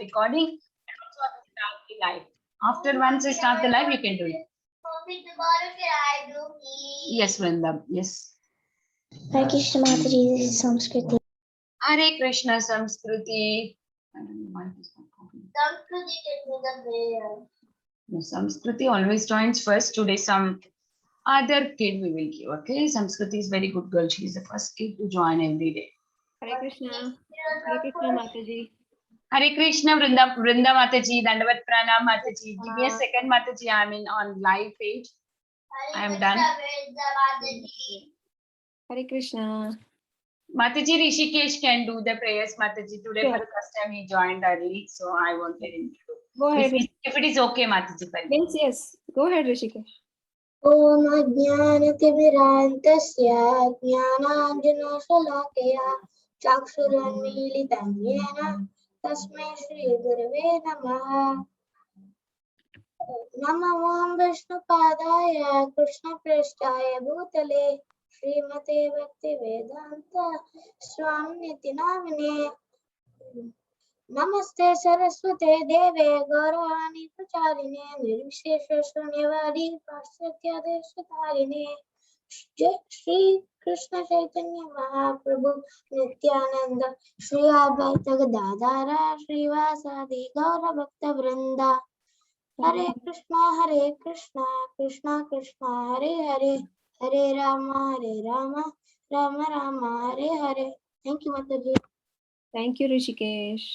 recording and also start the live. After once you start the live, you can do it. Yes, Vrunda. Yes. Parikshit Mataji, this is Samskriti. Hare Krishna Samskriti. I don't know why it is not copying. No, Samskriti always joins first. Today, some other kid we will give. Okay, Samskriti is very good girl. She is the first kid to join every day. Hare Krishna. Hare Krishna Mataji. Hare Krishna Vrunda Mataji, Dandavat Pranam Mataji. Give me a second, Mataji. I'm in on live page. I am done. Hare Krishna. Mataji Rishikesh can do the prayers, Mataji. Today Sure. for the first time he joined early, so I wanted him to do. Go ahead. If it is okay, Mataji. Yes, yes. Go ahead, Rishikesh. ॐ अज्ञानतिमिरान्तस्य ज्ञानाञ्जनशलाकया चक्षुरुन्मीलितं येन तस्मै श्रीगुरवे नमः। नमो विष्णुपादाय कृष्णप्रेष्ठाय भूतले श्रीमते भक्तिवेदान्त स्वामिनिति नामिने। नमस्ते सरस्वते देवे गौरवाणी प्रचारिणे निर्विशेष शून्यवादी पाश्चात्यादेशतारिणे। जय श्री कृष्ण चैतन्य महाप्रभु नित्यानंद श्री अद्वैत गदाधर श्रीवासादि गौर भक्त वृंदा। हरे कृष्णा कृष्णा कृष्णा हरे हरे, हरे राम राम राम हरे हरे। थैंक यू माताजी। Thank you, Rishikesh.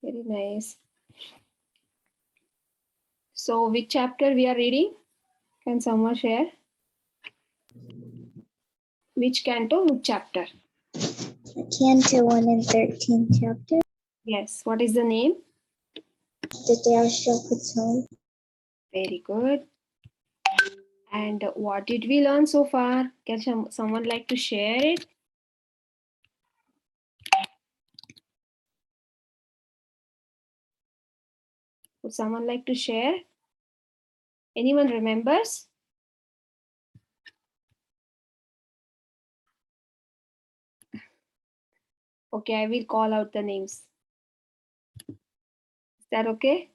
Very nice. So, which chapter we are reading? Can someone share? Which canto, which chapter? Canto 1 and 13 chapter. Yes. What is the name? The Dashrakatone. Very good. And what did we learn so far? Can someone like to share it? Would someone like to share? Anyone remembers? Okay, I will call out the names. Is that okay?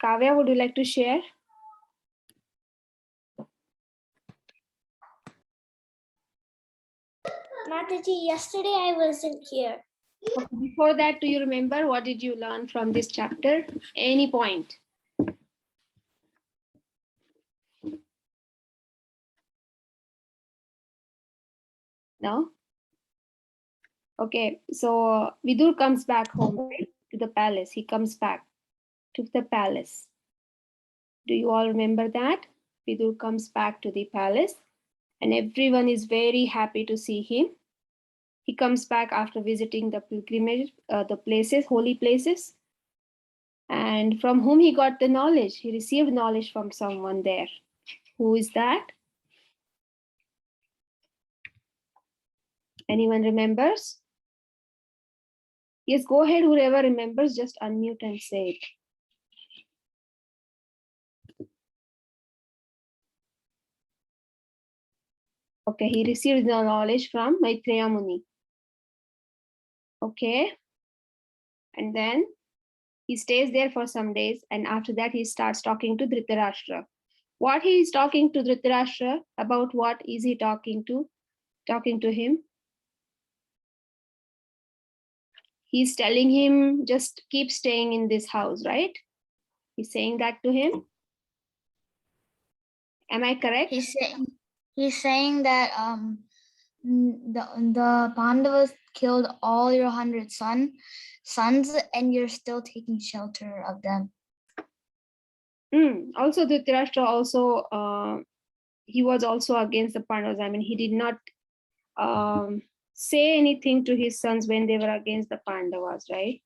Kavya, would you like to share? Mataji, yesterday I wasn't here. Okay, before that, do you remember what did you learn from this chapter? Any point? No? Okay, so Vidur comes back home, right, to the palace. He comes back to the palace. Do you all remember that? Vidur comes back to the palace and everyone is very happy to see him. He comes back after visiting the pilgrimage, the places, holy places. And from whom he got the knowledge? He received knowledge from someone there. Who is that? Anyone remembers? Yes, go ahead. Whoever remembers, just unmute and say it. Okay, he received the knowledge from Maitreya Muni. Okay. And then he stays there for some days. And after that, he starts talking to Dhritarashtra. What he is talking to Dhritarashtra about, what is he talking to him? He's telling him, just keep staying in this house, right? He's saying that to him. Am I correct? He's saying that the Pandavas killed all your 100 sons and you're still taking shelter of them. Also, Dhritarashtra also he was also against the Pandavas. I mean, he did not say anything to his sons when they were against the Pandavas, right?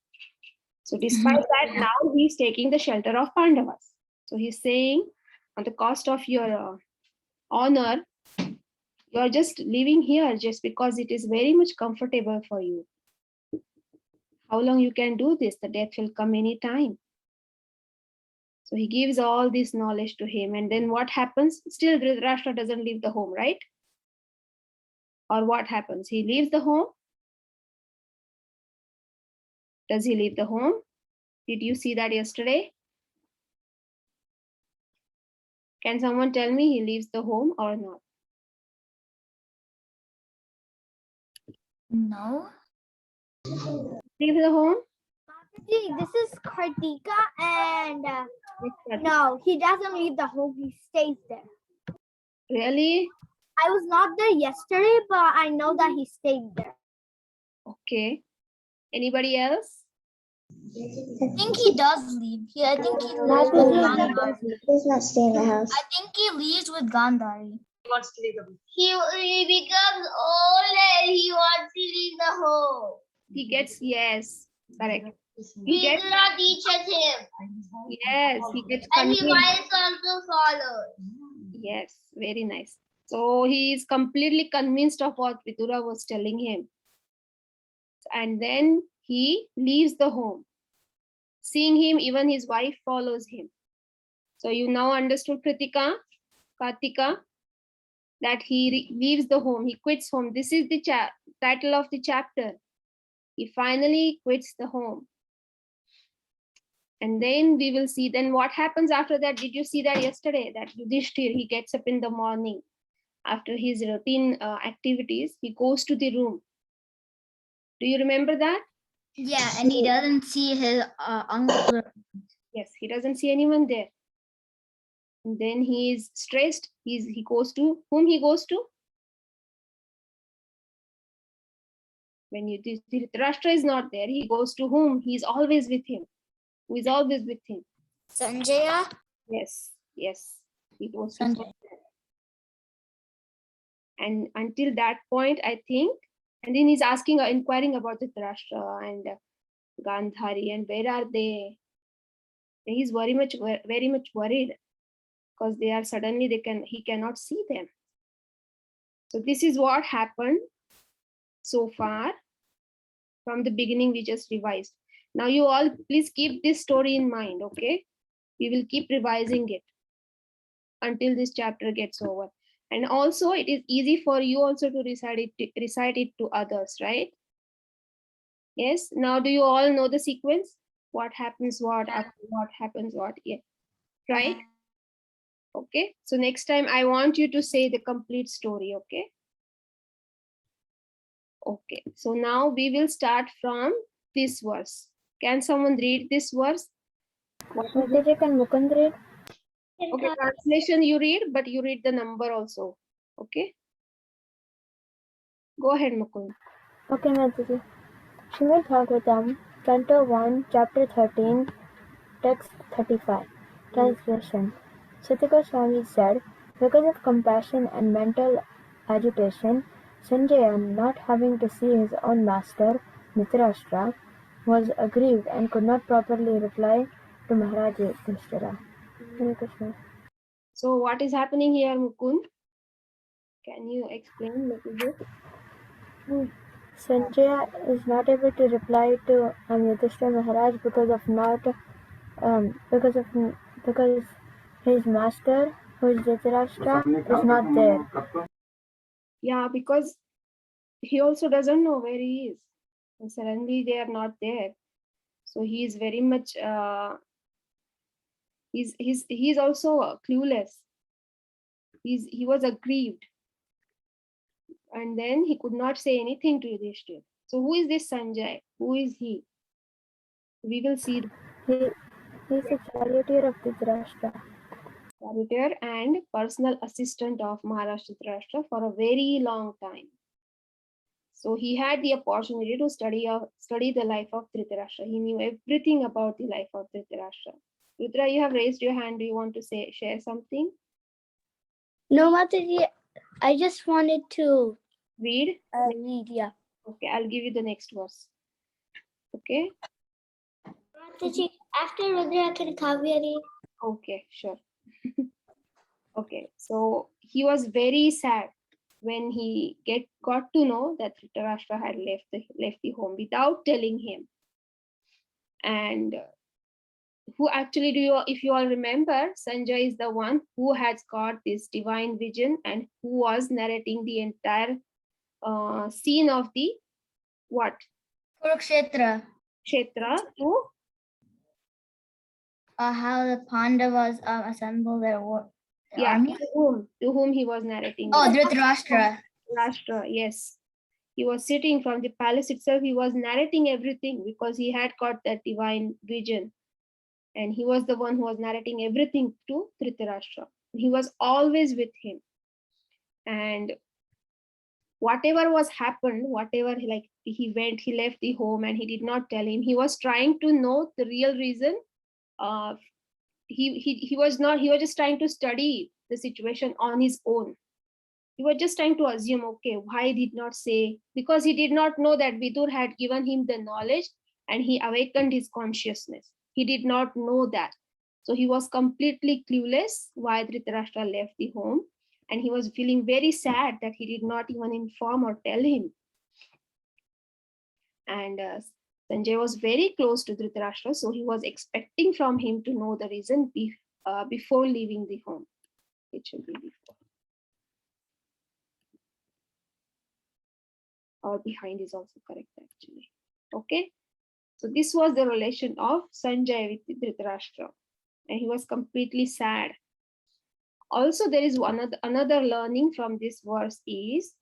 So despite that, now he's taking the shelter of Pandavas. So he's saying, on the cost of your honor, you're just living here just because it is very much comfortable for you. How long you can do this? The death will come anytime. So he gives all this knowledge to him. And then what happens? Still, Dhritarashtra doesn't leave the home, right? Or what happens? He leaves the home. Does he leave the home? Did you see that yesterday? Can someone tell me he leaves the home or not? No. Leave the home? This is Kartika, and Yes, sir. no, he doesn't leave the home. He stays there. Really? I was not there yesterday, but I know that he stayed there. Okay. Anybody else? I think he does leave. I think he leaves with Gandhari. Does not stay in the house. I think he leaves with Gandhari. He wants to leave the He becomes old and he wants to leave the home. He gets, yes, correct. He We gets, do not teach him, yes, he gets and he convinced. might also follow. Yes, very nice. So he is completely convinced of what Vidura was telling him. And then he leaves the home. Seeing him, even his wife follows him. So you now understood, Kritika, Kartika, that he leaves the home, he quits home. This is the title of the chapter. He finally quits the home. And then we will see then what happens after that. Did you see that yesterday? That Yudhishthir, he gets up in the morning after his routine activities, he goes to the room. Do you remember that? Yeah, and he doesn't see his uncle. Yes, he doesn't see anyone there. And then he is stressed. He goes to whom he goes to? When Dhritarashtra is not there, he goes to whom? He is always with him. Who is always with him? Sanjaya. Yes, yes. He goes to Sanjay. and until that point, I think, and then he's asking, inquiring about Dhritarashtra and Gandhari and where are they? And he's very much worried because they are suddenly he cannot see them. So this is what happened so far. From the beginning, we just revised. Now you all please keep this story in mind, okay? We will keep revising it until this chapter gets over. And also it is easy for you also to recite it to others, right? Yes. Now do you all know the sequence? What happens what, after what happens what? Yeah. Right? Okay. So next time I want you to say the complete story, okay? Okay. So now we will start from this verse. Can someone read this verse? Mataji, can Mukund read? Okay, translation you read, but you read the number also. Okay. Go ahead, Mukund. Okay, Mataji. Srimad Bhagavatam, Canto 1, Chapter 13, Text 35. Translation. Sita Goswami said, because of compassion and mental agitation, Sanjaya, not having to see his own master, Dhritarashtra, was aggrieved and could not properly reply to Maharaj Yudhishthira. Hare Krishna. So what is happening here, Mukund? Can you explain a little bit? Sanjaya is not able to reply to Yudhishthira Maharaj because his master, who is Dhritarashtra, is not there. Yeah, because he also doesn't know where he is. And suddenly they are not there. So he is very much he's also clueless. He was aggrieved. And then he could not say anything to Yudhishthira. So who is this Sanjay? Who is he? We will see He is a charioteer of Dhritarashtra. charioteer and personal assistant of Maharaj Dhritarashtra for a very long time. So he had the opportunity to study the life of Dhritarashtra. He knew everything about the life of Dhritarashtra. Rudra, you have raised your hand. Do you want to share something? No, Mataji, I just wanted to Read. read, yeah. Okay, I'll give you the next verse. Okay. Mataji, after Rudra, can Kavya read? Okay, sure. Okay, so he was very sad when he got to know that Dhritarashtra had left the home without telling him. And who actually if you all remember, Sanjay is the one who has got this divine vision and who was narrating the entire scene of the what? Kurukshetra. Kshetra to How the Pandavas assemble their army. to whom he was narrating. Oh, this. Dhritarashtra. Rashtra, yes. He was sitting from the palace itself. He was narrating everything because he had got that divine vision. And he was the one who was narrating everything to Dhritarashtra. He was always with him. And whatever was happened, whatever like he went, he left the home and he did not tell him. He was trying to know the real reason. He was just trying to study the situation on his own. He was just trying to assume, okay, why did not say, because he did not know that Vidur had given him the knowledge and he awakened his consciousness. He did not know that. So he was completely clueless why Dhritarashtra left the home. And he was feeling very sad that he did not even inform or tell him. And Sanjay was very close to Dhritarashtra, so he was expecting from him to know the reason before leaving the home. It should be before. Or behind is also correct actually. Okay. So this was the relation of Sanjay with Dhritarashtra. And he was completely sad. Also, there is another learning from this verse is,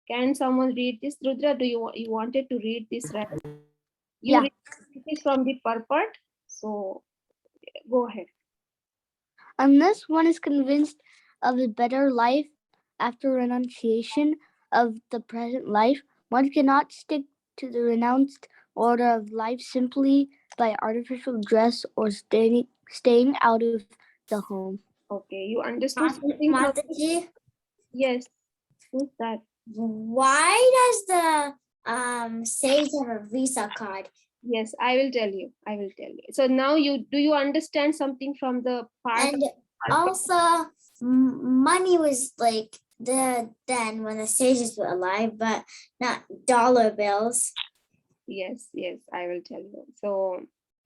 can someone read this? Rudra, do you wanted to read this, right? You read this from the purport. So go ahead. Unless one is convinced of a better life after renunciation of the present life, one cannot stick to the renounced order of life simply by artificial dress or staying out of the home. Okay, you understood something from this? Mataji, Yes. Who's that? why does the sage have a Visa card? Yes, I will tell you. I will tell you. So now do you understand something from the part? And also, money was like then when the sages were alive, but not dollar bills. Yes, I will tell you. So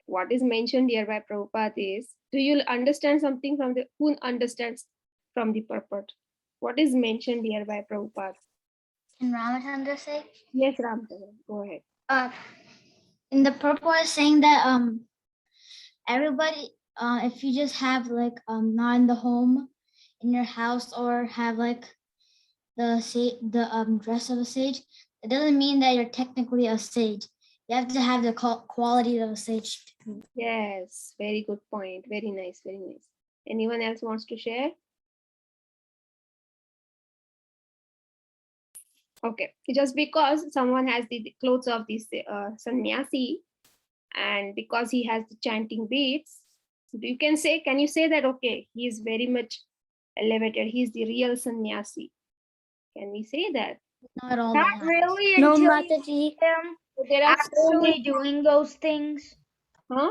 what is mentioned here by Prabhupada is, do you understand something from who understands from the purport? What is mentioned here by Prabhupada? Can Ramachandra say? Yes, Ramchandra, go ahead. In the purport is saying that everybody, if you just have like not in the home in your house or have like the dress of a sage, it doesn't mean that you're technically a sage. You have to have the quality of a sage. Yes, very good point. Very nice, very nice. Anyone else wants to share? Okay, just because someone has the clothes of this sannyasi and because he has the chanting beads, you can say, can you say that, okay, he is very much elevated, he's the real sannyasi? Can we say that? Not all. Not really No, until you Mataji. see them There are so actually many, doing those things. huh?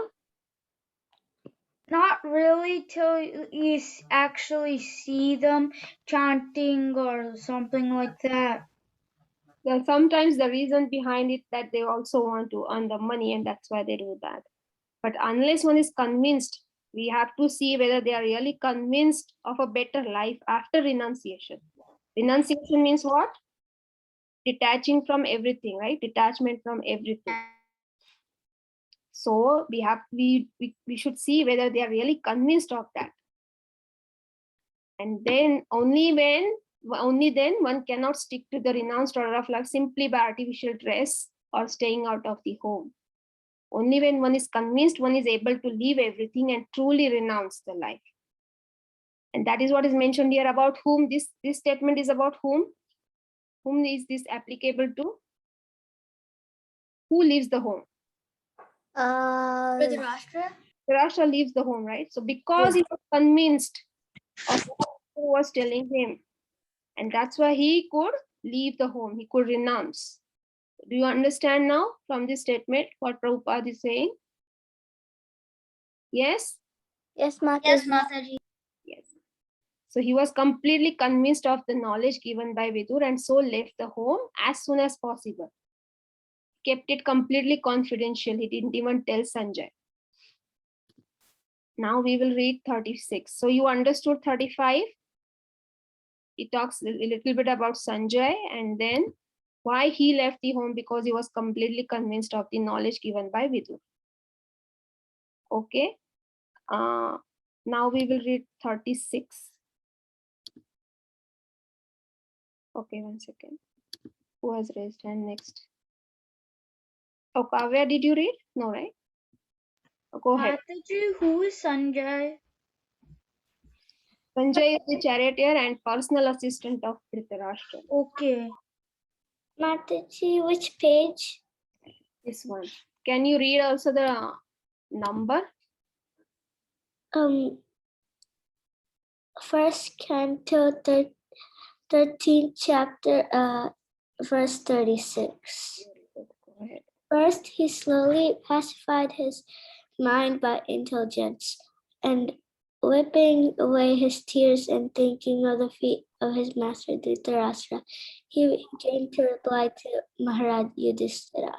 Not really till you actually see them chanting or something like that. Sometimes the reason behind it that they also want to earn the money and that's why they do that. But unless one is convinced, we have to see whether they are really convinced of a better life after renunciation. Renunciation means what? Detaching from everything, right? Detachment from everything. So we should see whether they are really convinced of that. And then only then one cannot stick to the renounced order of life simply by artificial dress or staying out of the home. Only when one is convinced, one is able to leave everything and truly renounce the life. And that is what is mentioned here about whom this statement is about whom. Whom is this applicable to? Who leaves the home? Dhritarashtra? Dhritarashtra leaves the home, right? So because he was convinced of what he was telling him, and that's why he could leave the home, he could renounce. Do you understand now from this statement what Prabhupada is saying? Yes? Yes, Mataji. Yes, Mataji. Yes. So he was completely convinced of the knowledge given by Vidur and so left the home as soon as possible. Kept it completely confidential. He didn't even tell Sanjay. Now we will read 36. So you understood 35? He talks a little bit about Sanjay and then Why he left the home? Because he was completely convinced of the knowledge given by Vidur. Okay. Now we will read 36. Okay, 1 second. Who has raised hand next? Oh, Kavya, did you read? No, right? Oh, go ahead. Mataji, who is Sanjay? Sanjay is the charioteer and personal assistant of Dhritarashtra. Okay. Mataji, which page? This one. Can you read also the number? First Canto, 13th chapter, verse 36. Go ahead. First, he slowly pacified his mind by intelligence, and wiping away his tears and thinking of the feet of his master Dhritarashtra, he came to reply to Maharaj Yudhishthira.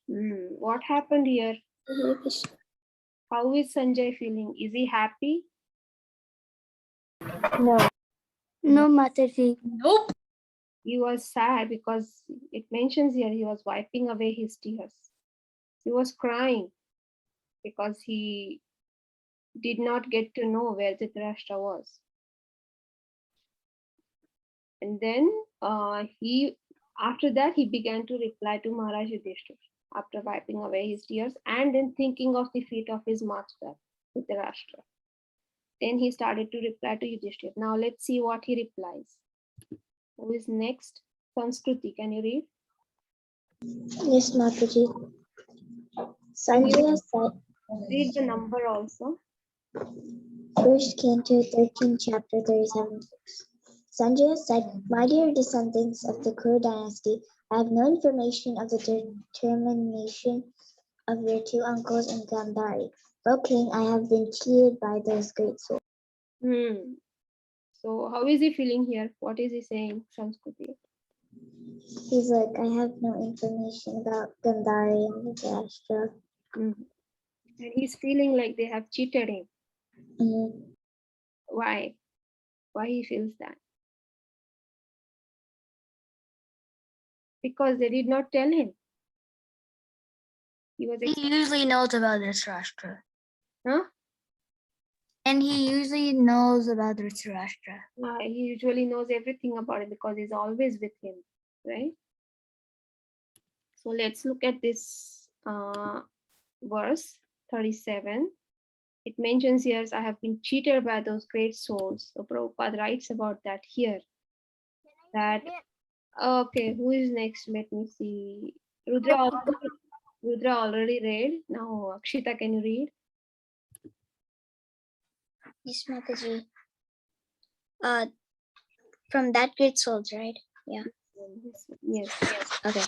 What happened here? Hare Krishna. How is Sanjay feeling? Is he happy? No. No, Mataji. Nope. He was sad because it mentions here he was wiping away his tears. He was crying because he did not get to know where Dhritarashtra was. And then after that, he began to reply to Maharaj Yudhishthira after wiping away his tears and then thinking of the feet of his master, Dhritarashtra. Then he started to reply to Yudhishthira. Now let's see what he replies. Who is next? Sanskriti, can you read? Yes, Mataji. Sanjay said, Read the number also. First Canto, 13th chapter, 37. Sanjay said, My dear descendants of the Kuru dynasty, I have no information of the determination of your two uncles in Gandhari. O king, I have been cheated by those great souls. So how is he feeling here? What is he saying, Sanskriti? He's like, I have no information about Gandhari and Dhritarashtra. And he's feeling like they have cheated him. Why? Why he feels that? Because they did not tell him. He was He usually knows about Dhritarashtra. Huh? And he usually knows about Dhritarashtra. He usually knows everything about it because he's always with him, right? So let's look at this verse 37. It mentions here, I have been cheated by those great souls. So Prabhupada writes about that here. That, okay, who is next? Let me see. Rudra already read. Now, Akshita, can you read? Yes, Mataji. From that great souls, right? Yeah. Yes. Okay.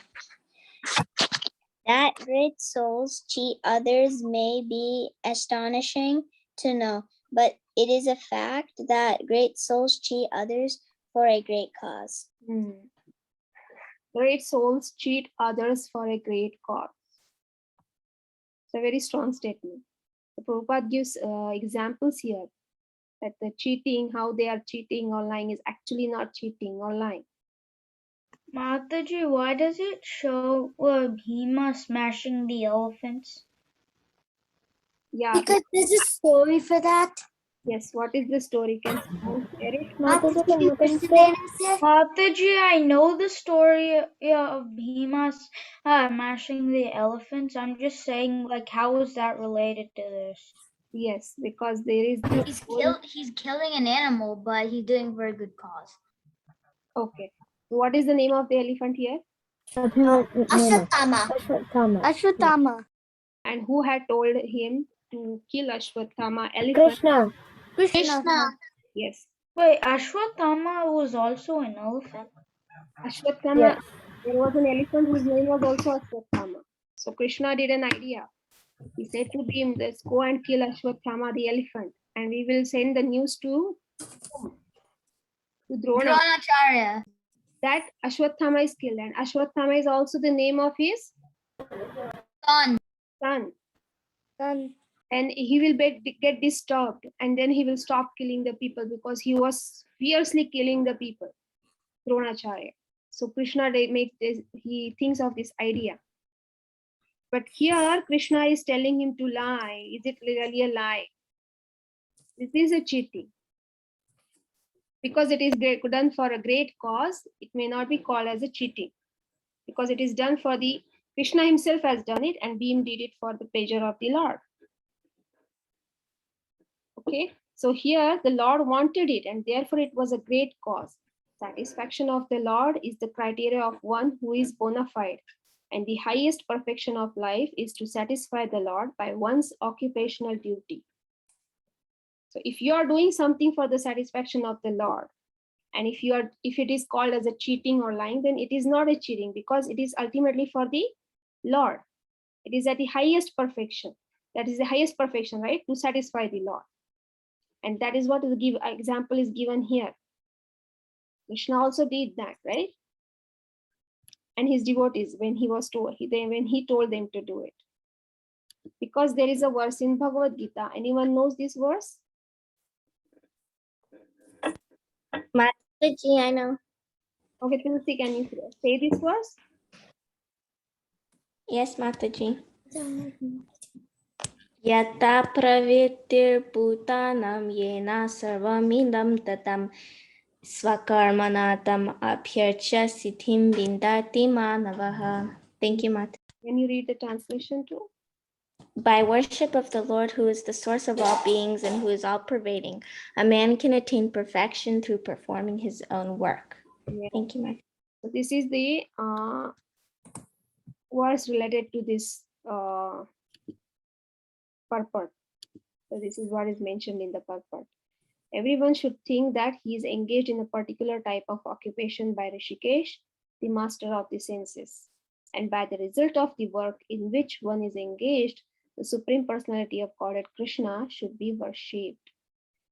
That great souls cheat others may be astonishing to know, but it is a fact that great souls cheat others for a great cause. Great souls cheat others for a great cause. It's a very strong statement. The Prabhupada gives examples here that the cheating, how they are cheating or lying is actually not cheating or lying. Mataji, why does it show Bhima smashing the elephants? Yeah. Because there's a story for that. Yes, what is the story? Can someone share it? Mataji, I know the story of Bhima smashing the elephants. I'm just saying, like, how is that related to this? Yes, because there is this He's killing an animal, but he's doing for a good cause. Okay. What is the name of the elephant here? Ashwatthama. And who had told him to kill Ashwatthama elephant? Krishna. Yes. Wait, Ashwatthama was also an elephant? Ashwatthama, there was an elephant whose name was also Ashwatthama. So Krishna did an idea. He said to Bhim, let's go and kill Ashwatthama the elephant. And we will send the news to Drona. Dronacharya. That Ashwatthama is killed. And Ashwatthama is also the name of his Son. son. And he will get disturbed. And then he will stop killing the people because he was fiercely killing the people. Dronacharya. So Krishna he thinks of this idea. But here Krishna is telling him to lie. Is it really a lie? This is a cheating. Because it is done for a great cause, it may not be called as a cheating. Because it is done for the Krishna himself has done it, and Bhim did it for the pleasure of the Lord. Okay, so here the Lord wanted it, and therefore it was a great cause. Satisfaction of the Lord is the criteria of one who is bona fide, and the highest perfection of life is to satisfy the Lord by one's occupational duty. So if you are doing something for the satisfaction of the Lord, and if it is called as a cheating or lying, then it is not a cheating, because it is ultimately for the Lord. It is at the highest perfection. That is the highest perfection, right? To satisfy the Lord. And that is what the example is given here. Krishna also did that, right? And his devotees, when he was told, when he told them to do it. Because there is a verse in Bhagavad Gita. Anyone knows this verse? Mataji, I know. Okay, Tulsi, can you say this verse? Yes, Mataji. Yata pravittir bhutanam yena sarvamidam tatam svakarmanatam abhyarcha siddhim vindati manavaha. Thank you, Mataji. Can you read the translation too? By worship of the Lord, who is the source of all beings and who is all-pervading, a man can attain perfection through performing his own work. Yeah. Thank you, Mataji. So this is the verse related to this purport. So this is what is mentioned in the purport. Everyone should think that he is engaged in a particular type of occupation by Rishikesh, the master of the senses. And by the result of the work in which one is engaged, the Supreme Personality of Godhead Krishna should be worshipped.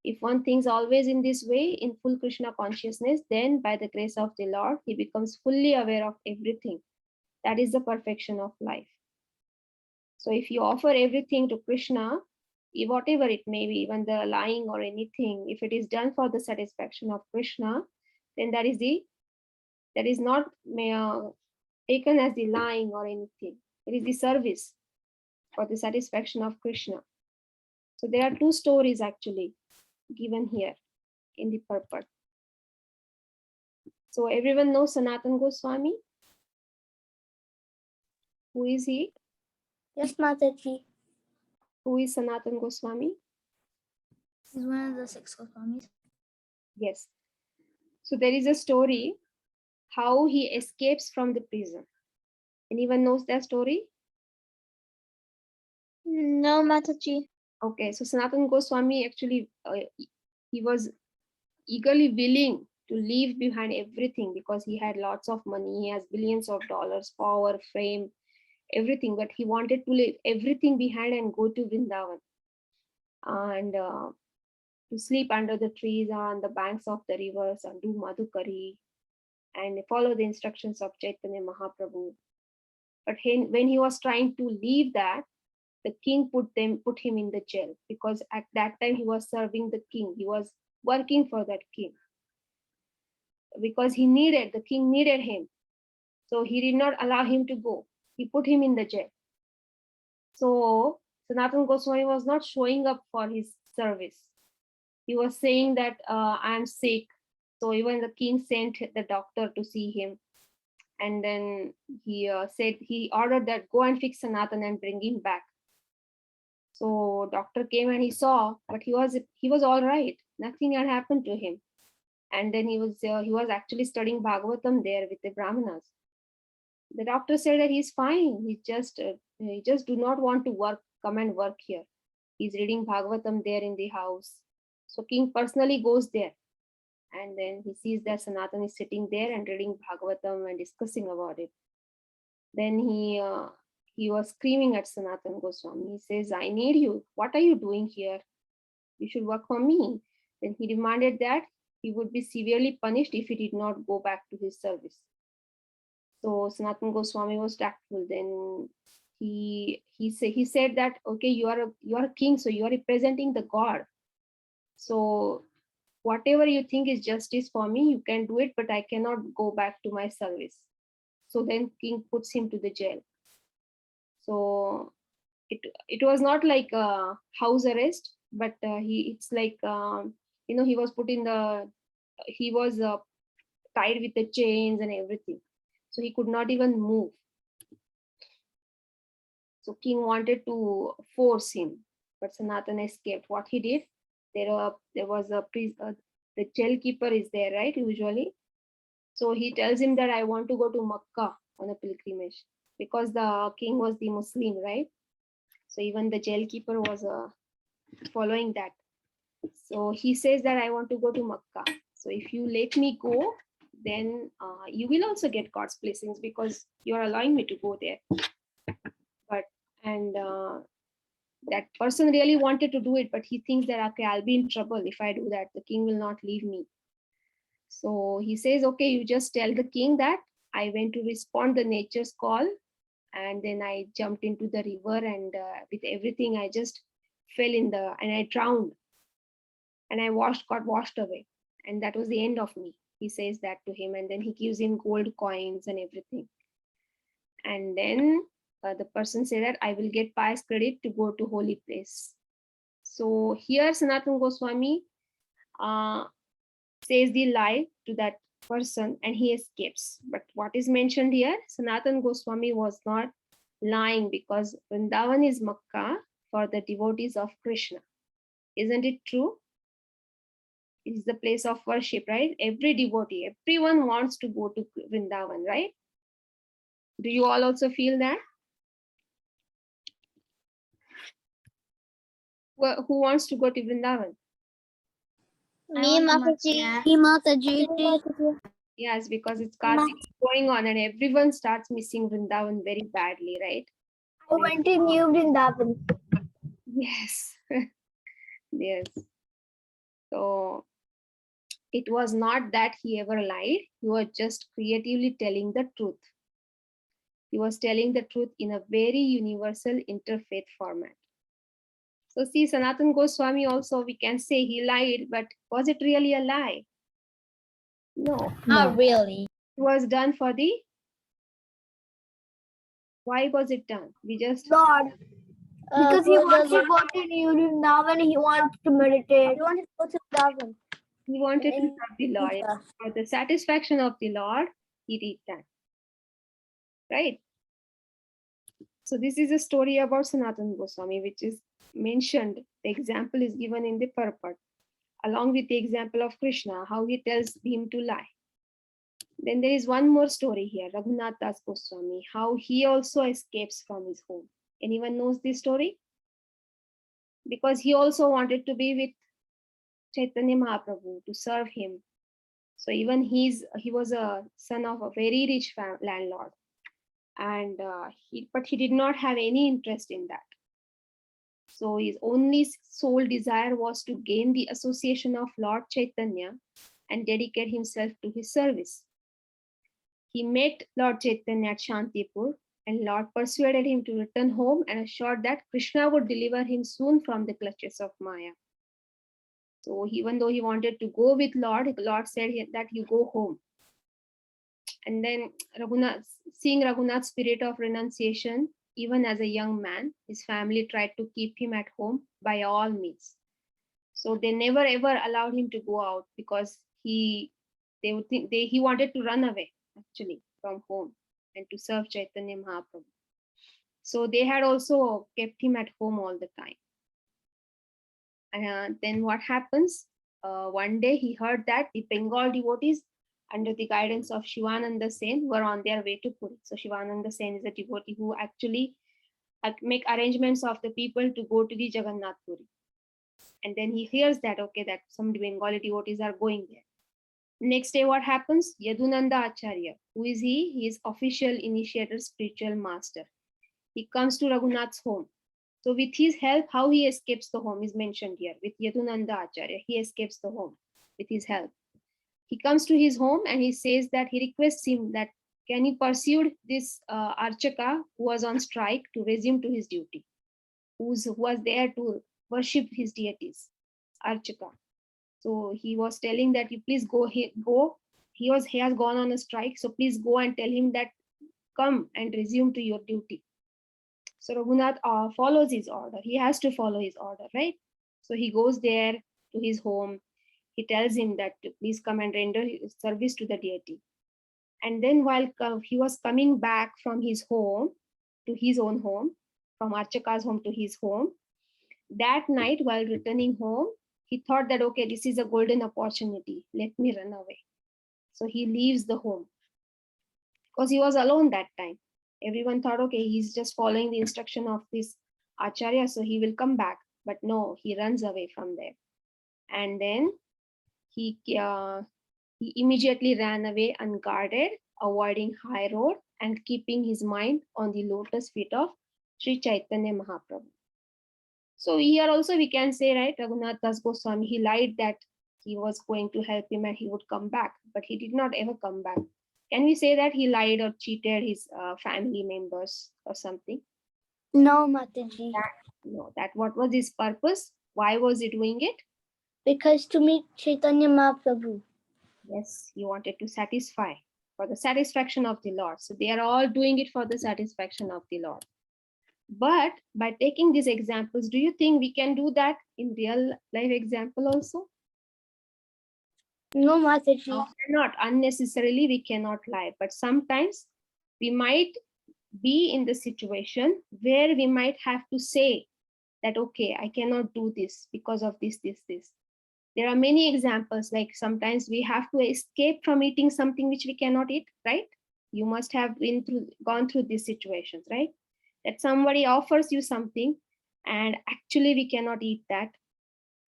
If one thinks always in this way, in full Krishna consciousness, then by the grace of the Lord, he becomes fully aware of everything. That is the perfection of life. So if you offer everything to Krishna, whatever it may be, even the lying or anything, if it is done for the satisfaction of Krishna, then that is not taken as the lying or anything. It is the service for the satisfaction of Krishna. So there are two stories actually given here in the purport. So everyone knows Sanatana Goswami. Who is he? Yes, Mataji. Who is Sanatana Goswami? He's one of the 6 Goswamis. Yes. So there is a story how he escapes from the prison. Anyone knows that story? No, Mataji. Okay, so Sanatana Goswami actually, he was eagerly willing to leave behind everything because he had lots of money. He has billions of dollars, power, fame, everything. But he wanted to leave everything behind and go to Vrindavan and to sleep under the trees or on the banks of the rivers and do madhukari and follow the instructions of Chaitanya Mahaprabhu. But when he was trying to leave that, the king put him in the jail because at that time he was serving the king. He was working for that king because the king needed him. So he did not allow him to go. He put him in the jail. So Sanatana Goswami was not showing up for his service. He was saying that I'm sick. So even the king sent the doctor to see him. And then he he ordered that go and fix Sanatana and bring him back. So doctor came and he saw, but he was all right. Nothing had happened to him. And then he was actually studying Bhagavatam there with the Brahmanas. The doctor said that he's fine. He just do not want to come and work here. He's reading Bhagavatam there in the house. So king personally goes there. And then he sees that Sanatana is sitting there and reading Bhagavatam and discussing about it. Then he was screaming at Sanatana Goswami. He says, I need you. What are you doing here? You should work for me. Then he demanded that he would be severely punished if he did not go back to his service. So Sanatana Goswami was tactful. Then he said that, okay, you are a king, so you are representing the God. So whatever you think is justice for me, you can do it, but I cannot go back to my service. So then king puts him to the jail. So it was not like a house arrest, but it's like he was put in the he was tied with the chains and everything, so he could not even move. So king wanted to force him, but Sanatan escaped. What he did, there was a priest, the jail keeper is there, right, usually. So he tells him that I want to go to Makkah on a pilgrimage, because the king was the Muslim, right? So even the jail keeper was following that. So he says that I want to go to Makkah. So if you let me go, then you will also get God's blessings, because you are allowing me to go there. But and that person really wanted to do it, but he thinks that, okay, I'll be in trouble if I do that. The king will not leave me. So he says, okay, you just tell the king that I went to respond the nature's call, and then I jumped into the river, and with everything I just fell and I drowned, and I got washed away, and that was the end of me. He says that to him, and then he gives him gold coins and everything. And then the person said that I will get pious credit to go to holy place. So here Sanatana Goswami says the lie to that person, and he escapes. But what is mentioned here, Sanatana Goswami was not lying, because Vrindavan is Makkah for the devotees of Krishna. Isn't it true? It is the place of worship, right? Every devotee, everyone wants to go to Vrindavan, right? Do you all also feel that? Who wants to go to Vrindavan? Me, Mataji. Mataji. Yes, because it's Kartik going on, and everyone starts missing Vrindavan very badly, right? I went to New Vrindavan. Yes. Yes. So it was not that he ever lied. He was just creatively telling the truth. He was telling the truth in a very universal interfaith format. So see, Sanatana Goswami also, we can say he lied, but was it really a lie? No. Not really. It was done for the, why was it done? We just, Lord. Because he wants to go to New Vrindavan, he wants to meditate. He wants to go to Vrindavan. he wanted to And serve the Lord. For the satisfaction of the Lord, he did that. Right? So this is a story about Sanatana Goswami, which is mentioned. The example is given in the purport, along with the example of Krishna, how he tells him to lie. Then there is one more story here, Raghunath Das Goswami, how he also escapes from his home. Anyone knows this story? Because he also wanted to be with Chaitanya Mahaprabhu, to serve him. So even he was a son of a very rich landlord, and but he did not have any interest in that. So his only sole desire was to gain the association of Lord Chaitanya and dedicate himself to his service. He met Lord Chaitanya at Shantipur, and Lord persuaded him to return home and assured that Krishna would deliver him soon from the clutches of Maya. So even though he wanted to go with Lord said that you go home. And then seeing Raghunath's spirit of renunciation, even as a young man, his family tried to keep him at home by all means. So they never ever allowed him to go out, because they would think he wanted to run away actually from home and to serve Chaitanya Mahaprabhu. So they had also kept him at home all the time. And then what happens? One day he heard that the Bengal devotees, under the guidance of Shivananda Sen, were on their way to Puri. So Shivananda Sen is a devotee who actually make arrangements of the people to go to the Jagannath Puri. And then he hears that, okay, that some Bengali devotees are going there. Next day, what happens? Yadunanda Acharya, who is he? He is official initiator, spiritual master. He comes to Raghunath's home. So with his help, how he escapes the home is mentioned here. With Yadunanda Acharya, he escapes the home with his help. He comes to his home and he says that he requests him that can he pursue this Archaka who was on strike to resume to his duty, who was there to worship his deities, Archaka. So he was telling that you please go. He has gone on a strike. So please go and tell him that come and resume to your duty. So Raghunath follows his order. He has to follow his order, right? So he goes there to his home. He tells him that to please come and render service to the deity. And then while he was coming back from his home to his own home, from Archaka's home to his home, that night while returning home, he thought that, okay, this is a golden opportunity. Let me run away. So he leaves the home because he was alone that time. Everyone thought, okay, he's just following the instruction of this Acharya, so he will come back. But no, he runs away from there. And then he immediately ran away unguarded, avoiding high road and keeping his mind on the lotus feet of Sri Chaitanya Mahaprabhu. So here also we can say, right, Raghunath Das Goswami, he lied that he was going to help him and he would come back, but he did not ever come back. Can we say that he lied or cheated his family members or something? No, Mataji. No, that what was his purpose? Why was he doing it? Because to meet Chaitanya Mahaprabhu. Yes, he wanted to satisfy, for the satisfaction of the Lord. So they are all doing it for the satisfaction of the Lord. But by taking these examples, do you think we can do that in real life example also? No, Mataji. No, not unnecessarily, we cannot lie. But sometimes we might be in the situation where we might have to say that, okay, I cannot do this because of this. There are many examples, like sometimes we have to escape from eating something which we cannot eat, right? You must have gone through these situations, right? That somebody offers you something and actually we cannot eat that.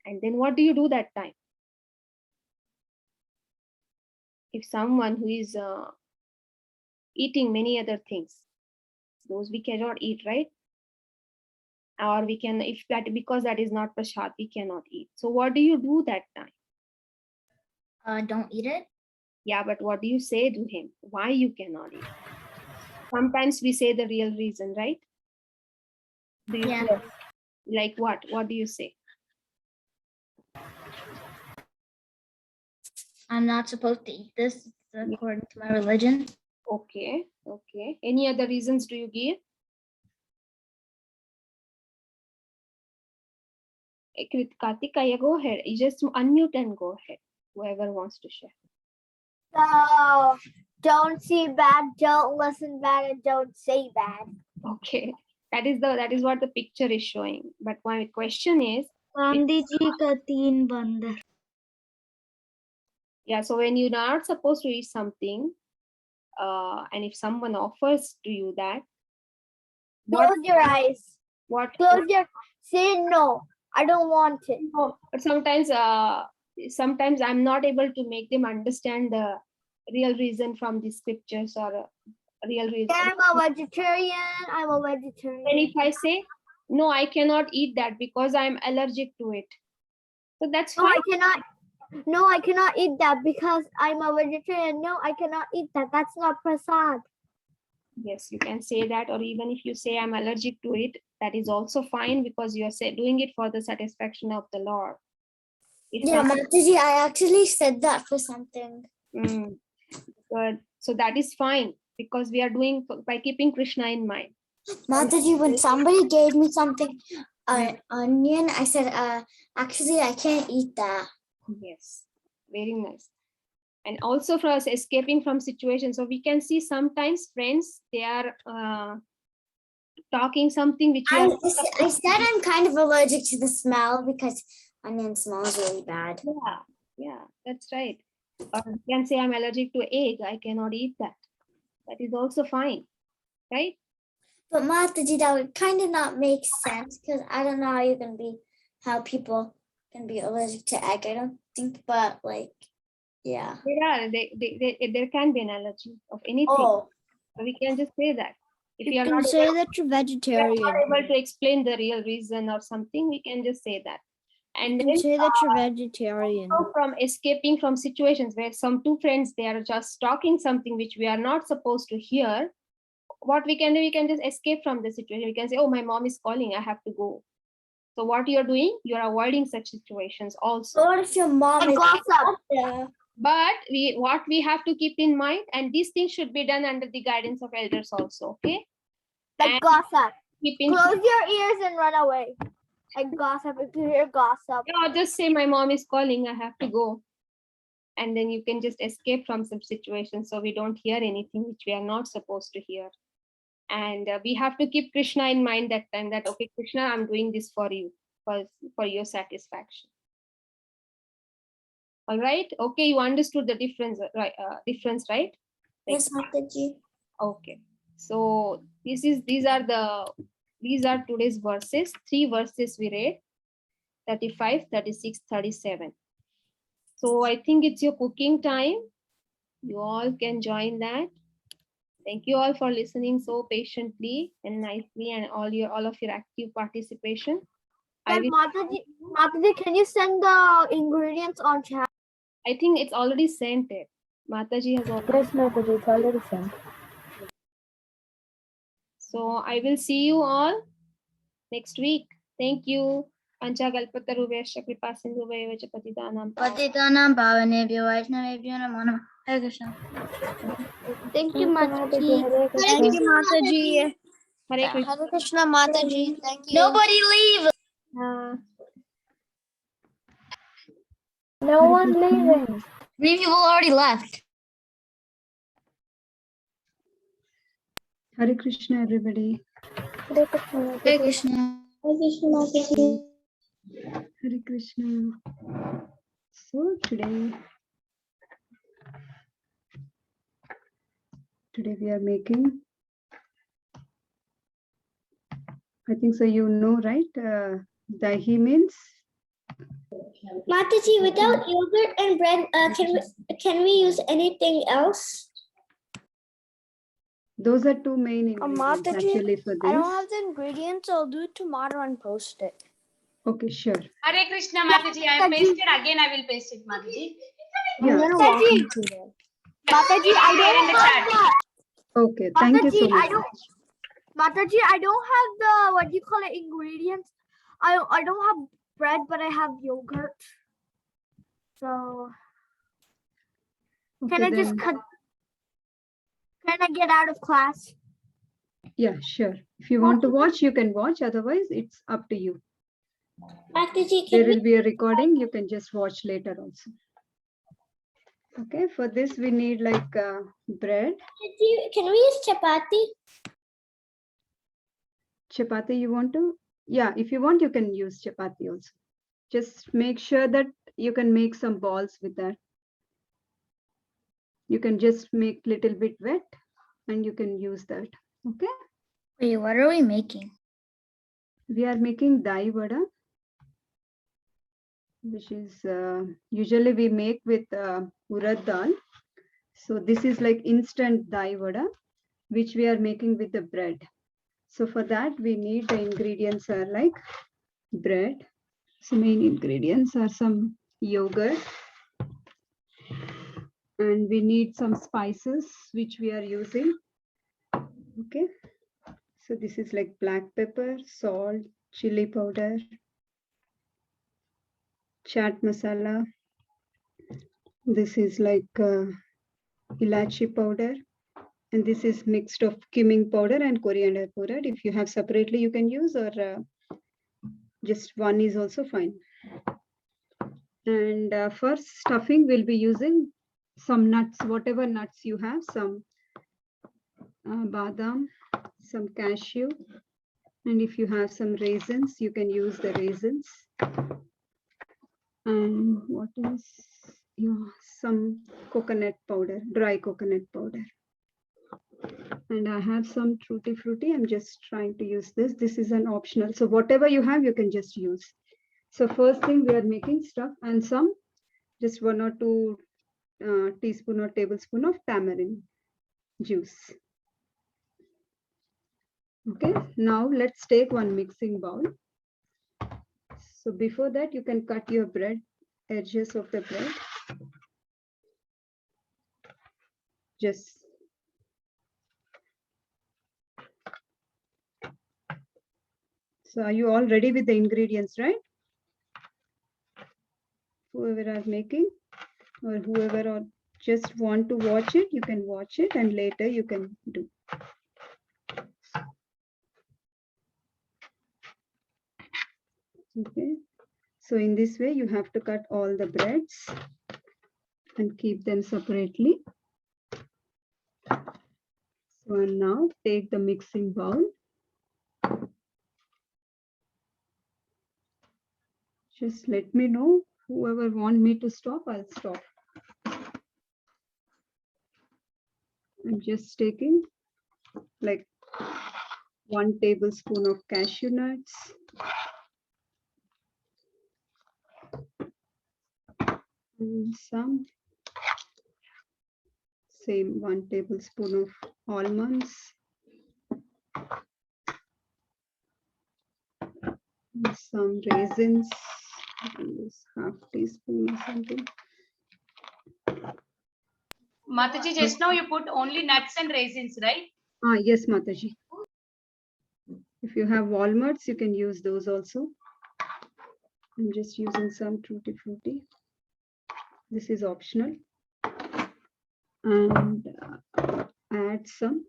And then what do you do that time? If someone who is eating many other things, those we cannot eat, right? Or we can, if that, because that is not prasad, we cannot eat. So what do you do that time? Don't eat it. Yeah, but what do you say to him? Why you cannot eat? Sometimes we say the real reason, right? Do you Yeah. like what? What do you say? I'm not supposed to eat this according to my religion. Okay. Any other reasons do you give? Kartika, go ahead. You just unmute and go ahead. Whoever wants to share. So don't see bad, don't listen bad, and don't say bad. Okay. That is what the picture is showing. But my question is, Gandhi ji का 3 बंदर. yeah, so when you're not supposed to eat something, and if someone offers to you that, Close your eyes. Say no. I don't want it. No, but sometimes I'm not able to make them understand the real reason from the scriptures or real reason. I'm a vegetarian. And if I say, no, I cannot eat that because I'm allergic to it. So that's fine. No, I cannot eat that because I'm a vegetarian. No, I cannot eat that. That's not prasad. Yes, you can say that, or even if you say I'm allergic to it, that is also fine because you're doing it for the satisfaction of the Lord. Yeah, Mataji, I actually said that for something. Good. So that is fine because we are doing by keeping Krishna in mind. Mataji, when somebody gave me something, onion, I said, actually, I can't eat that. Yes, very nice. And also for us escaping from situations. So we can see sometimes friends, they are talking something which I said I'm kind of allergic to the smell because onion smells really bad. Yeah, that's right. Or you can say I'm allergic to egg. I cannot eat that. That is also fine, right? But Mataji, that would kind of not make sense because I don't know how people can be allergic to egg. I don't think, but like, yeah. There can be an allergy of anything. Oh. So we can just say that. If You can say that you're vegetarian. not able to explain the real reason or something, we can just say that. And You can say that you're vegetarian. From escaping from situations where some two friends, they are just talking something which we are not supposed to hear. What we can do, we can just escape from the situation. We can say, oh, my mom is calling, I have to go. So what you're doing, you're avoiding such situations also. What if your mom is gossip. Yeah. But what we have to keep in mind, and these things should be done under the guidance of elders also, okay? Like And gossip. keep in Close your ears and run away. Like gossip. If you hear gossip. or just say my mom is calling, I have to go. And then you can just escape from some situations so we don't hear anything which we are not supposed to hear. And we have to keep Krishna in mind that time, that okay, Krishna, I'm doing this for you, for your satisfaction. All right, okay, you understood the difference, right? Like, Yes, Mataji. okay, so these are today's verses. 3 verses we read, 35, 36, 37. So I think it's your cooking time. You all can join that. Thank you all for listening so patiently and nicely, and all of your active participation. I Mataji, can you send the ingredients on chat? think it's already sent it. Mataji has already. Yes, Mataji, it's already sent. So I will see you all next week. Thank you. Panchakalpatarubhyascha kripasindhubhaiva cha patitanam Patitanam pavanebhyo Vaishnavebhyo namo namah. Hare Krishna. Thank you, Mataji. Hare Thank you, Mataji. Hare Krishna. Hare Krishna, Mataji. Thank you. Nobody leave. No one leaving. 3 people already left. Hare Krishna, everybody. Hare Krishna. Hare Krishna. Hare Krishna, Mataji. Hare Krishna. So today we are making, I think so you know, right? Dahi means? Mataji, without yogurt and bread, can we use anything else? Those are 2 main ingredients Mataji, actually for I don't this. have the ingredients. I'll do it tomorrow and post it. Okay, sure. Hare Krishna, Mataji. I have pasted again. I will paste it, Mataji. Yeah. Mataji, I Share in the don't have chat. the. Okay, thank you so much. Mataji, I don't have the what do you call it ingredients. I don't have bread, but I have yogurt. So Okay, can I just then, cut? Can I get out of class? yeah, sure. If you want to watch, you can watch. Otherwise, it's up to you. Mataji, There can we will be a recording. You can just watch later also. Okay, for this we need like bread. can we use chapati? Chapati you want to? Yeah, if you want, you can use chapati also. Just make sure that you can make some balls with that. You can just make little bit wet and you can use that. Okay. Wait, what are we making? We are making dai vada, which is usually we make with urad dal. So this is like instant dai vada, which we are making with the bread. So for that, we need the ingredients are like bread. So main ingredients are some yogurt. And we need some spices, which we are using. Okay. So this is like black pepper, salt, chili powder, chaat masala. This is like ilachi powder. And this is mixed of cumin powder and coriander powder. If you have separately, you can use, or just one is also fine. And for stuffing, we'll be using some nuts, whatever nuts you have, some badam, some cashew. And if you have some raisins, you can use the raisins. And what else? Yeah, some coconut powder, dry coconut powder. And I have some tutti frutti. I'm just trying to use this. This is an optional. So whatever you have, you can just use. So first thing, we are making stuff and some, just 1 or 2 teaspoon or tablespoon of tamarind juice. Okay, now let's take one mixing bowl. So before that, you can cut your bread, edges of the bread. Just So are you all ready with the ingredients, right? Whoever are making or whoever or just want to watch it, you can watch it and later you can do. Okay. So in this way, you have to cut all the breads and keep them separately. So and now take the mixing bowl. Just let me know. Whoever want me to stop, I'll stop. I'm just taking like 1 tablespoon of cashew nuts. And some same 1 tablespoon of almonds. And some raisins. I can use half teaspoon or something. Mataji, just now you put only nuts and raisins, right? Yes, Mataji. If you have walnuts, you can use those also. I'm just using some tutti frutti. This is optional. And add some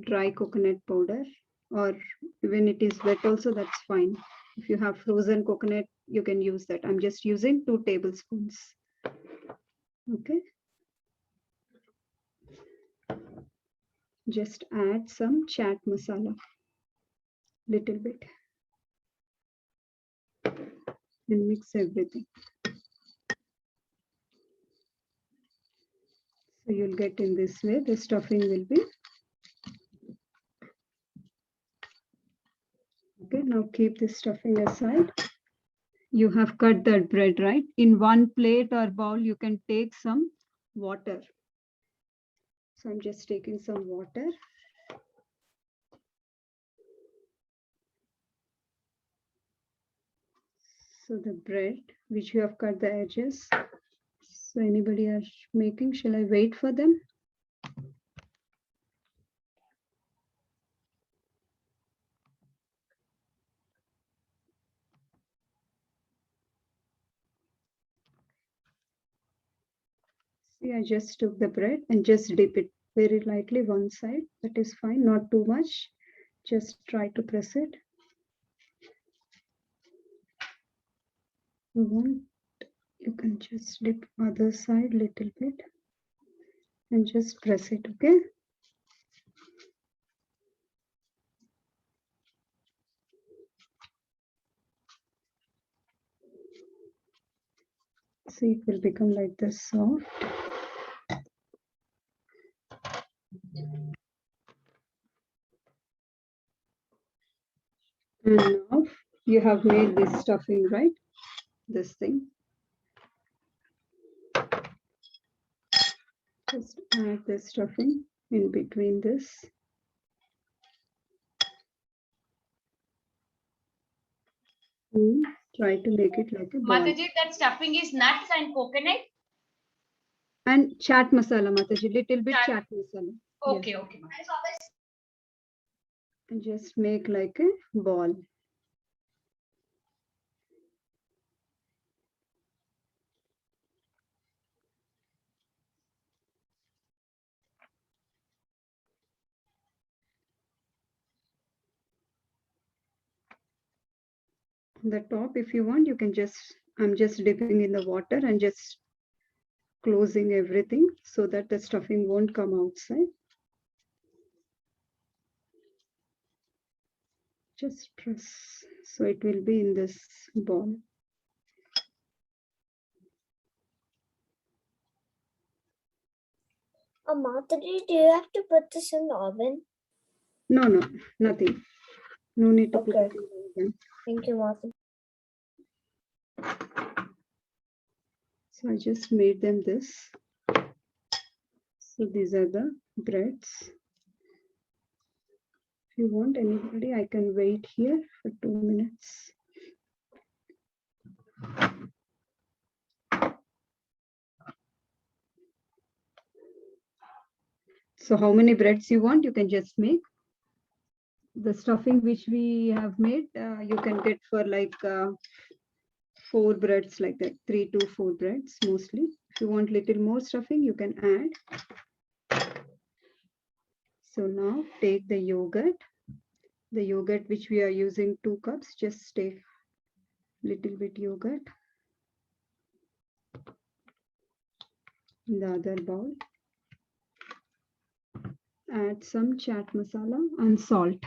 dry coconut powder, or even it is wet also, that's fine. If you have frozen coconut, you can use that. I'm just using 2 tablespoons. Okay. Just add some chaat masala, little bit, and mix everything. So you'll get in this way, the stuffing will be. Okay, now keep this stuffing aside. You have cut that bread, right? In 1 plate or bowl, you can take some water. So I'm just taking some water. So the bread, which you have cut the edges. So anybody are making, shall I wait for them? See, I just took the bread and just dip it very lightly one side. That is fine, not too much. Just try to press it. You can just dip other side little bit and just press it, okay? See, it will become like this soft. And now you have made this stuffing, right? This thing. Just add the stuffing in between this. And try to make it like a ball. Mataji, that stuffing is nuts and coconut. And chaat masala, Mataji, little bit chaat masala. Okay, Yes. okay. And just make like a ball. The top, if you want, you can just, I'm just dipping in the water and just closing everything so that the stuffing won't come outside. Just press, so it will be in this ball. Mataji, do you have to put this in the oven? No, nothing. No need to put Okay. it in the oven. Thank you, Mataji. So I just made them this. So these are the breads. If you want anybody, I can wait here for 2 minutes. So how many breads you want, you can just make. the stuffing which we have made, you can get for like 4 breads like that, 3 to 4 breads mostly. If you want little more stuffing, you can add. So now take the yogurt which we are using 2 cups, just take little bit yogurt in the other bowl. Add some chaat masala and salt.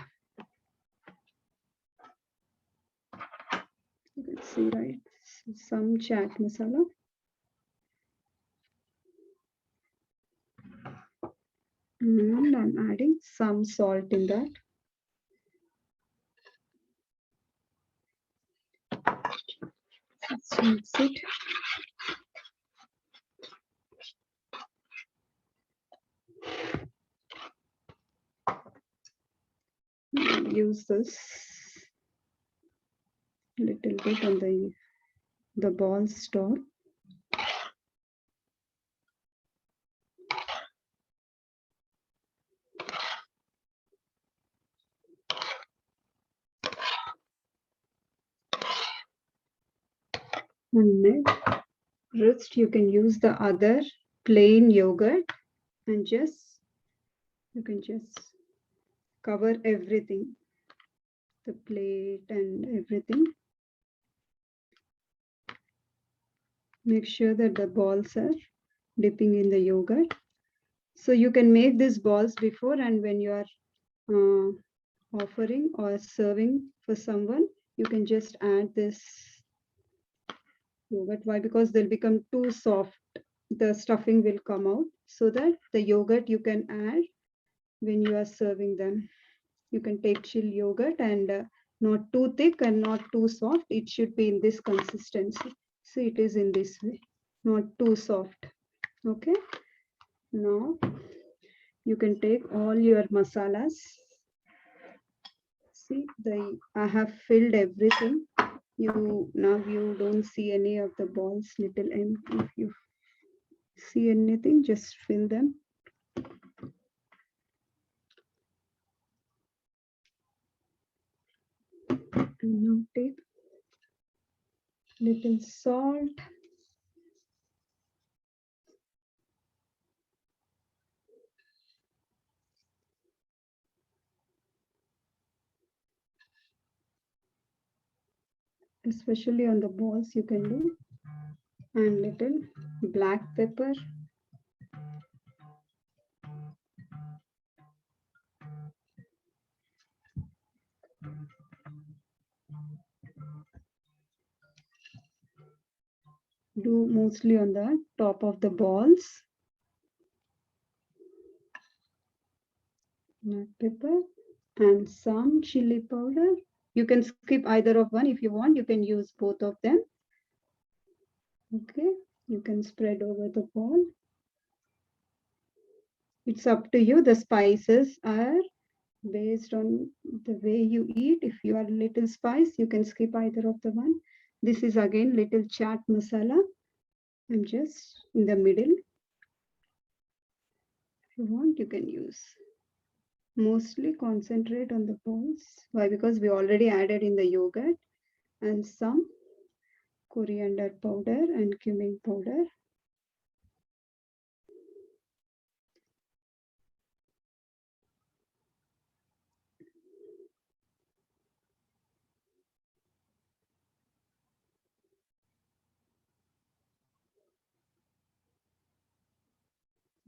You can see, right? Some chaat masala. And I'm adding some salt in that. Let's mix it. Use this little bit on the ball store. And rest you can use the other plain yogurt and you can just cover everything, the plate and everything. Make sure that the balls are dipping in the yogurt. So you can make these balls before, and when you are offering or serving for someone, you can just add this yogurt. Why? Because they'll become too soft. The stuffing will come out, so that the yogurt you can add when you are serving them. You can take chill yogurt and not too thick and not too soft. It should be in this consistency. See, it is in this way, not too soft. Okay. Now you can take all your masalas. See, I have filled everything. Now you don't see any of the balls little empty. If you see anything, just fill them. And now take little salt. Especially on the balls you can do. And little black pepper. Do mostly on the top of the balls. Black pepper and some chili powder. You can skip either of one. If you want, you can use both of them. Okay, you can spread over the ball. It's up to you. The spices are based on the way you eat. If you are little spice, you can skip either of the one. This is again little chaat masala. I'm just in the middle. If you want, you can use. Mostly concentrate on the balls. Why? Because we already added in the yogurt, and some coriander powder and cumin powder.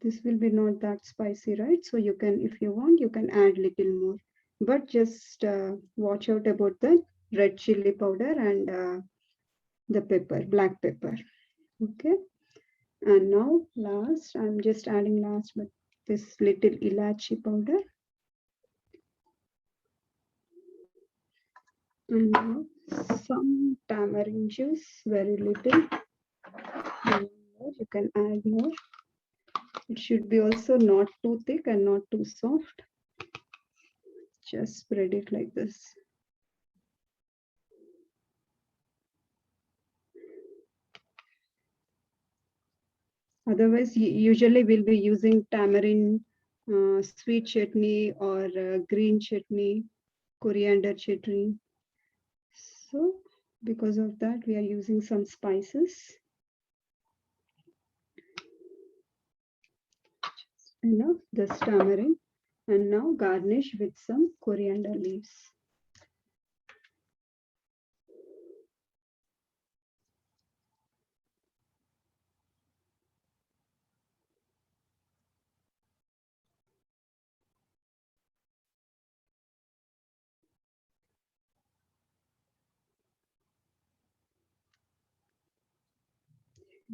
This will be not that spicy, right? So you can, if you want, you can add little more, but just watch out about the red chili powder and the pepper, black pepper. Okay. And now last, I'm just adding last, but this little ilachi powder. And now some tamarind juice, very little. You can add more. It should be also not too thick and not too soft. Just spread it like this. Otherwise, usually we'll be using tamarind sweet chutney or green chutney. coriander chutney. So because of that, we are using some spices. Enough this tamarind, and now garnish with some coriander leaves.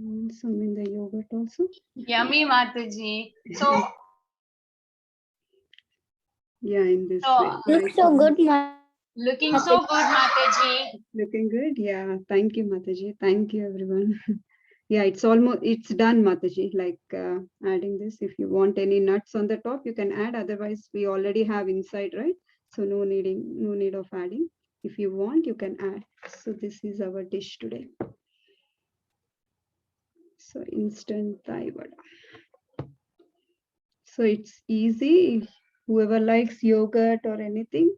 And some in the yogurt also. Yummy, Mataji. So, Yeah, in this So, way. Looks so good, looking so good, Mataji. Looking good. Yeah. Thank you, Mataji. Thank you, everyone. Yeah, it's done, Mataji. Like adding this. If you want any nuts on the top, you can add. Otherwise, we already have inside, right? So no need of adding. If you want, you can add. So this is our dish today. So instant Thai vada. So it's easy. Whoever likes yogurt or anything,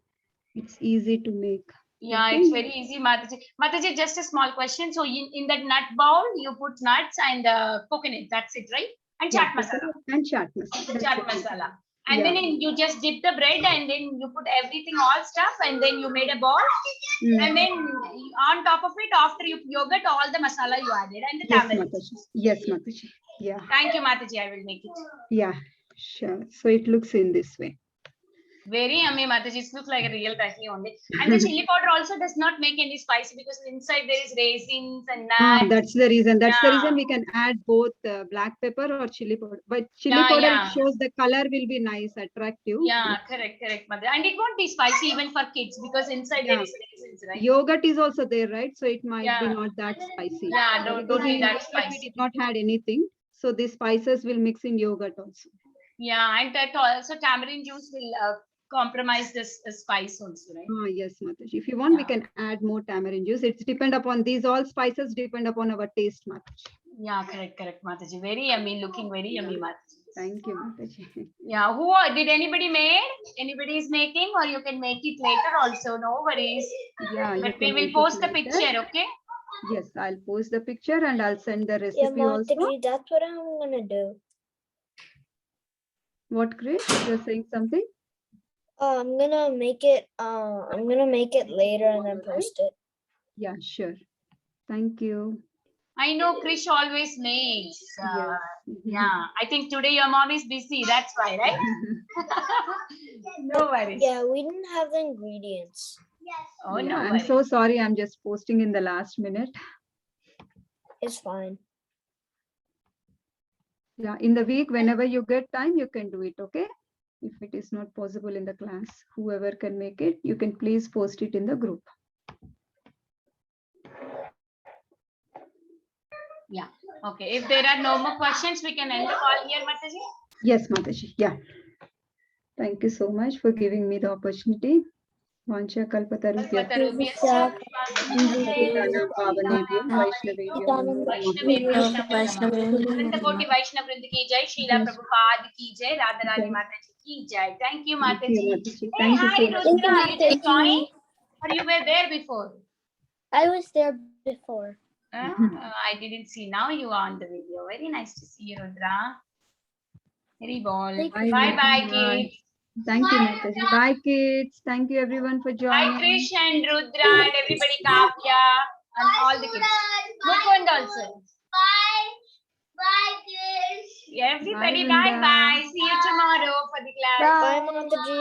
it's easy to make. Yeah, Okay. it's very easy, Mataji. Mataji, just a small question. So in that nut bowl, you put nuts and coconut. That's it, right? And chaat masala. And chaat masala. That's Chaat it. masala. And Yeah. then you just dip the bread and then you put everything, all stuff, and then you made a ball. And then on top of it, after you yogurt, all the masala you added and the Yes, tamarind. Mataji. Yes, Mataji. Yeah. Thank you, Mataji. I will make it. Yeah, sure. So it looks in this way. Very yummy, Mataji. It looks like a real dahi only. And the chili powder also does not make any spicy because inside there is raisins and nuts. That's the reason. That's the Yeah. reason we can add both black pepper or chili powder. But chili Yeah, powder, yeah. it shows the color will be nice, attractive. Yeah, correct, Mother. And it won't be spicy even for kids because inside there Yeah. is raisins, right? Yogurt is also there, right? So it might be Yeah. not that spicy. Yeah, no, Because don't be in that yogurt spicy. we did not add anything. So the spices will mix in yogurt also. Yeah, and that also tamarind juice will compromise this spice also, right? Yes, Mataji. If you want, we Yeah. can add more tamarind juice. It's depend upon these all spices depend upon our taste, Mataji. Yeah, correct, Mataji. Very yummy, looking very yummy, Mataji. Thank you, Mataji. Yeah, did anybody made? Anybody is making, or you can make it later also. No worries. Yeah, you But we can will make it post the later. picture, okay? Yes, I'll post the picture and I'll send the Yeah, recipe also. Mataji, that's what I'm gonna do. What, Chris? You're saying something? I'm gonna make it. I'm gonna make it later and then post it. Yeah, sure. Thank you. I know Krish always makes. Yes. Yeah, I think today your mom is busy. That's why, right? No worries. Yeah, we didn't have the ingredients. Oh, Yeah, no I'm worries. so sorry. I'm just posting in the last minute. It's fine. Yeah, in the week, whenever you get time, you can do it, okay? If it is not possible in the class, whoever can make it, you can please post it in the group. Yeah. Okay. If there are no more questions, we can end the call here, Mataji. Yes, Mataji. Yeah. Thank you so much for giving me the opportunity. Vancha kalpatarubhya Kalpatarubhyascha Pranam pavanebhyo Vaishnavebhyo Vrunda Vaishnav Vrunda ki jai, Srila Prabhupada ki jai, Radha Rani Mataji ki jai. Thank you, Mataji. Hey, Thank you hi, so much. Rudra. You just joined? Or you were there before? I was there before. I didn't see. Now you are on the video. Very nice to see you, Rudra. Very ball. Bye, kids. Thank you, Mataji. Bye, kids. Thank you, everyone, for Hi, joining. Krish and Rudra and everybody, Kavya and all the kids. Mukund also. Bye, Krish. Everybody, Bye, Vrunda. bye. See you tomorrow for the class. Bye, Mataji.